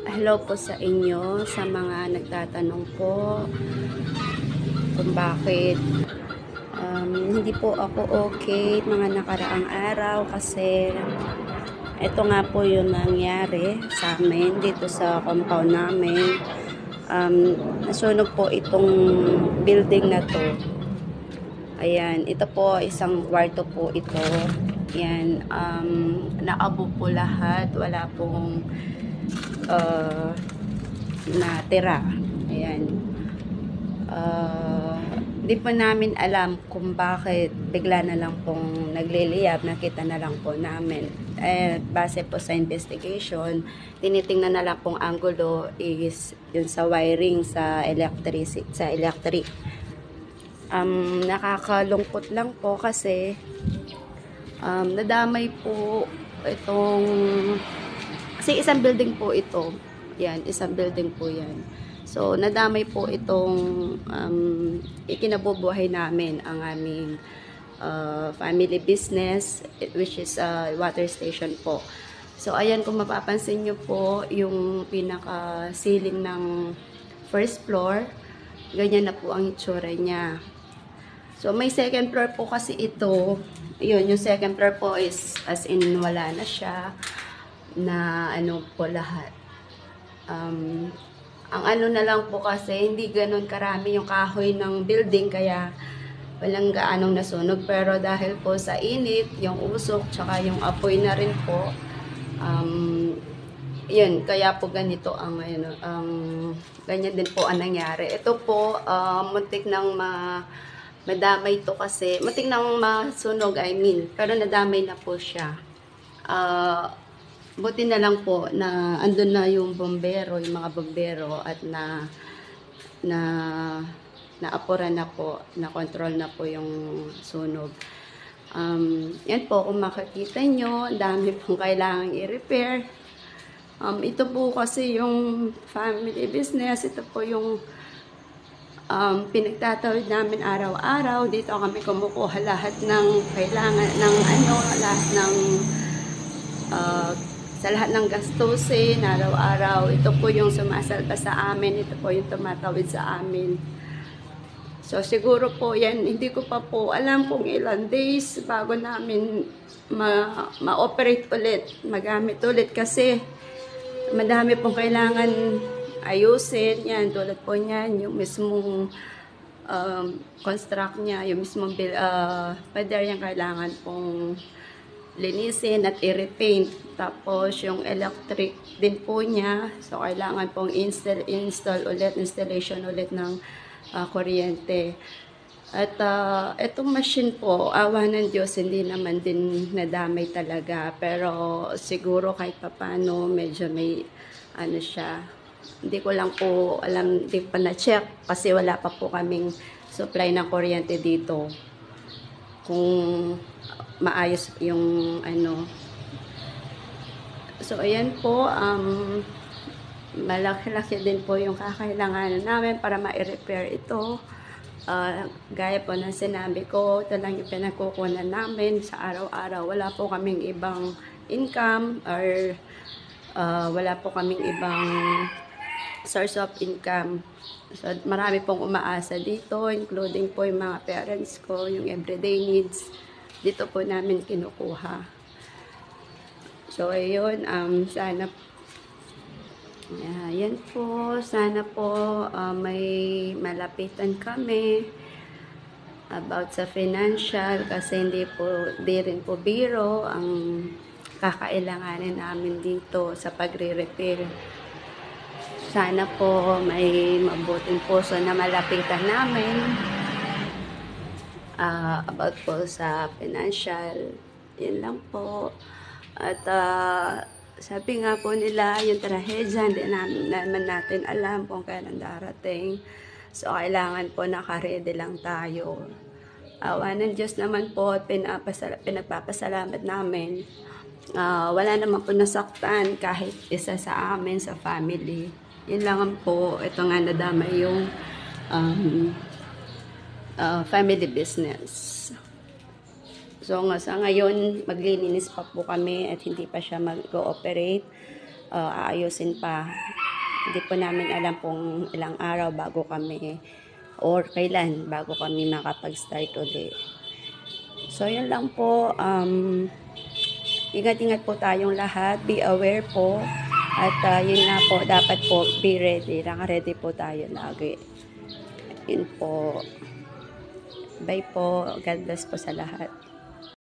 Hello po sa inyo, sa mga nagtatanong po kung bakit hindi po ako okay mga nakaraang araw kasi ito nga po yung nangyari sa amin dito sa compound namin. Nasunog po itong building na to. Ayan, ito po isang kwarto po ito. Ayan, naabo po lahat, wala pong natira. Ayan. Di po namin alam kung bakit bigla na lang pong nagliliyab. Nakita na lang po namin. Base po sa investigation, tinitingnan na lang pong angulo is yun sa wiring sa electric. Nakakalungkot lang po kasi nadamay po itong kasi isang building po ito. Yan, isang building po yan. So, nadamay po itong ikinabubuhay namin ang aming family business, which is water station po. So, ayan, kung mapapansin nyo po, yung pinaka-ceiling ng first floor, ganyan na po ang itsura niya. So, may second floor po kasi ito. Yun, yung second floor po is as in wala na siya na ano po lahat. Ang ano na lang po kasi hindi ganun karami yung kahoy ng building kaya walang gaanong nasunog, pero dahil po sa init, yung usok, tsaka yung apoy na rin po, yun, kaya po ganito ang ganyan din po ang nangyari. Ito po, muntik nang madamay to kasi, muntik nang masunog, pero nadamay na po siya. Buti na lang po na andun na yung bombero, yung mga bombero at naapura na po, na-control na po yung sunog. Yan po, kung makikita nyo, dami pong kailangan i-repair. Ito po kasi yung family business, ito po yung pinagtatawid namin araw-araw. Dito kami kumukuha lahat ng kailangan, lahat ng sa lahat ng gastusin, araw-araw. Ito po yung sumasalta sa amin. Ito po yung tumatawid sa amin. So, siguro po yan, hindi ko pa po alam kung ilang days bago namin ma-operate ulit, magamit ulit kasi madami pong kailangan ayusin. Yan, tulad po niyan, yung mismong construct niya, yung mismong pader yung kailangan pong linisin at i-repaint. Tapos yung electric din po niya, so kailangan pong installation ulit ng kuryente. At itong machine po, awa ng Diyos, hindi naman din nadamay talaga, pero siguro kahit papano medyo may ano siya, hindi ko lang po alam, hindi pa na-check kasi wala pa po kaming supply ng kuryente dito kung maayos yung ano. So ayan po, malaki-laki din po yung kakailanganan namin para ma-repair ito. Gaya po ng sinabi ko, ito lang yung pinagkukunan namin sa araw-araw. Wala po kaming ibang income or wala po kaming ibang source of income. So, marami pong umaasa dito, including po yung mga parents ko, yung everyday needs. Dito po namin kinukuha. So, ayun, sana yan po, sana po may malapitan kami about sa financial kasi di rin po biro ang kakailanganin namin dito sa pagre-repair. Sana po may mabuting puso na malapitan namin about po sa financial. Yan lang po. At sabi nga po nila, yung trahedya, hindi naman natin alam kung kailan darating. So, kailangan po nakaredy lang tayo. Awa ng Diyos naman po, pinagpapasalamat namin. Wala naman po nasaktan kahit isa sa amin, sa family. Yun lang po, ito nga nadamay yung family business. So nga sa ngayon, maglilinis pa po kami at hindi pa siya mag-ooperate. aayusin pa. Hindi po namin alam kung ilang araw bago kami or kailan bago kami makapag-start ulit. So, yun lang po. Ingat-ingat po tayong lahat. Be aware po. At yun nga po, dapat po be ready. Naka-ready po tayo lagi. Yun po. Bye po. God bless po sa lahat.